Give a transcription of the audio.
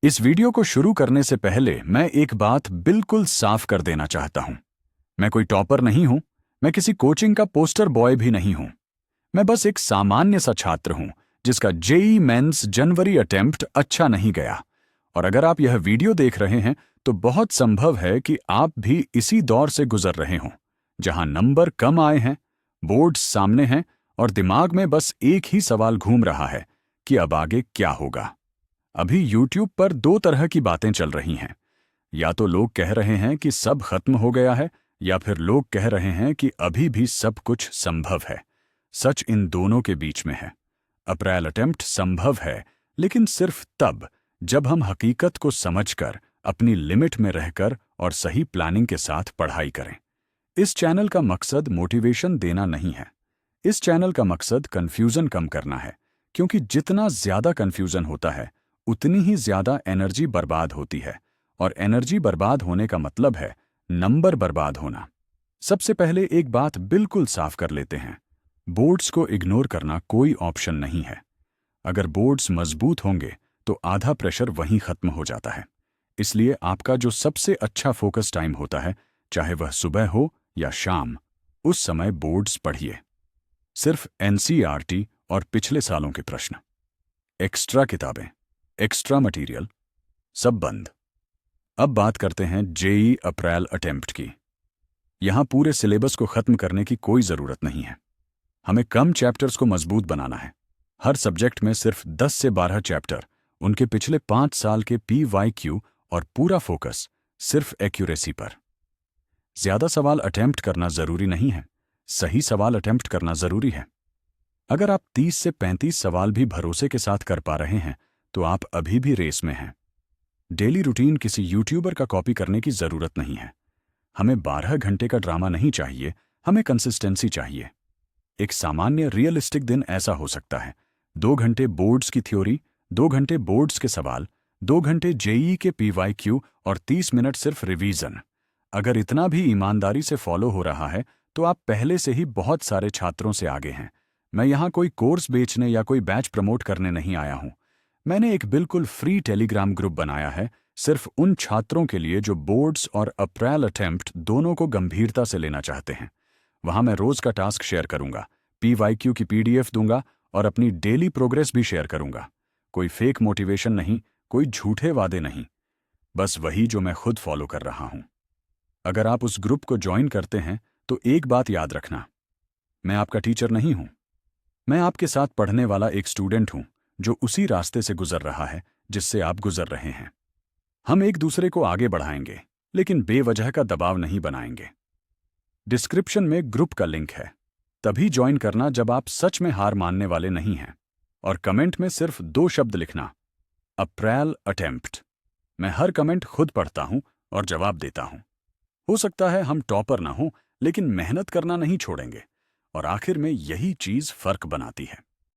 इस वीडियो को शुरू करने से पहले मैं एक बात बिल्कुल साफ कर देना चाहता हूं। मैं कोई टॉपर नहीं हूं। मैं किसी कोचिंग का पोस्टर बॉय भी नहीं हूं। मैं बस एक सामान्य सा छात्र हूं जिसका जेईई मेंस जनवरी अटेम्प्ट अच्छा नहीं गया। और अगर आप यह वीडियो देख रहे हैं तो बहुत संभव है कि आप भी इसी दौर से गुजर रहे हों, जहां नंबर कम आए हैं, बोर्ड्स सामने हैं और दिमाग में बस एक ही सवाल घूम रहा है कि अब आगे क्या होगा। अभी YouTube पर दो तरह की बातें चल रही हैं। या तो लोग कह रहे हैं कि सब खत्म हो गया है, या फिर लोग कह रहे हैं कि अभी भी सब कुछ संभव है। सच इन दोनों के बीच में है। अप्रैल अटेम्प्ट संभव है, लेकिन सिर्फ तब जब हम हकीकत को समझकर, अपनी लिमिट में रहकर और सही प्लानिंग के साथ पढ़ाई करें। इस चैनल का मकसद मोटिवेशन देना नहीं है। इस चैनल का मकसद कंफ्यूजन कम करना है, क्योंकि जितना ज्यादा कंफ्यूजन होता है उतनी ही ज्यादा एनर्जी बर्बाद होती है, और एनर्जी बर्बाद होने का मतलब है नंबर बर्बाद होना। सबसे पहले एक बात बिल्कुल साफ कर लेते हैं। बोर्ड्स को इग्नोर करना कोई ऑप्शन नहीं है। अगर बोर्ड्स मजबूत होंगे तो आधा प्रेशर वहीं खत्म हो जाता है। इसलिए आपका जो सबसे अच्छा फोकस टाइम होता है, चाहे वह सुबह हो या शाम, उस समय बोर्ड्स पढ़िए। सिर्फ एनसीईआरटी और पिछले सालों के प्रश्न। एक्स्ट्रा किताबें, एक्स्ट्रा मटेरियल, सब बंद। अब बात करते हैं जेईई अप्रैल अटेम्प्ट की। यहां पूरे सिलेबस को खत्म करने की कोई जरूरत नहीं है। हमें कम चैप्टर्स को मजबूत बनाना है। हर सब्जेक्ट में सिर्फ 10 से 12 चैप्टर, उनके पिछले 5 साल के PYQ और पूरा फोकस सिर्फ एक्यूरेसी पर। ज्यादा सवाल अटेम्प्ट करना जरूरी नहीं है, सही सवाल अटेम्प्ट करना जरूरी है। अगर आप 30 से 35 सवाल भी भरोसे के साथ कर पा रहे हैं तो आप अभी भी रेस में हैं। डेली रूटीन किसी यूट्यूबर का कॉपी करने की जरूरत नहीं है। हमें 12 घंटे का ड्रामा नहीं चाहिए, हमें कंसिस्टेंसी चाहिए। एक सामान्य रियलिस्टिक दिन ऐसा हो सकता है: 2 घंटे बोर्ड्स की थ्योरी, 2 घंटे बोर्ड्स के सवाल, 2 घंटे जेईई के PYQ और 30 मिनट सिर्फ रिवीजन। अगर इतना भी ईमानदारी से फॉलो हो रहा है तो आप पहले से ही बहुत सारे छात्रों से आगे हैं। मैं यहाँ कोई कोर्स बेचने या कोई बैच प्रमोट करने नहीं आया हूँ। मैंने एक बिल्कुल फ्री टेलीग्राम ग्रुप बनाया है, सिर्फ उन छात्रों के लिए जो बोर्ड्स और अप्रैल अटेम्प्ट दोनों को गंभीरता से लेना चाहते हैं। वहां मैं रोज का टास्क शेयर करूंगा, PYQ की PDF दूंगा और अपनी डेली प्रोग्रेस भी शेयर करूंगा। कोई फेक मोटिवेशन नहीं, कोई झूठे वादे नहीं, बस वही जो मैं खुद फॉलो कर रहा हूं। अगर आप उस ग्रुप को ज्वाइन करते हैं तो एक बात याद रखना, मैं आपका टीचर नहीं हूं। मैं आपके साथ पढ़ने वाला एक स्टूडेंट हूं जो उसी रास्ते से गुजर रहा है जिससे आप गुजर रहे हैं। हम एक दूसरे को आगे बढ़ाएंगे, लेकिन बेवजह का दबाव नहीं बनाएंगे। डिस्क्रिप्शन में ग्रुप का लिंक है। तभी ज्वाइन करना जब आप सच में हार मानने वाले नहीं हैं। और कमेंट में सिर्फ 2 शब्द लिखना: अप्रैल अटेम्प्ट। मैं हर कमेंट खुद पढ़ता हूं और जवाब देता हूं। हो सकता है हम टॉपर ना हो, लेकिन मेहनत करना नहीं छोड़ेंगे। और आखिर में यही चीज फर्क बनाती है।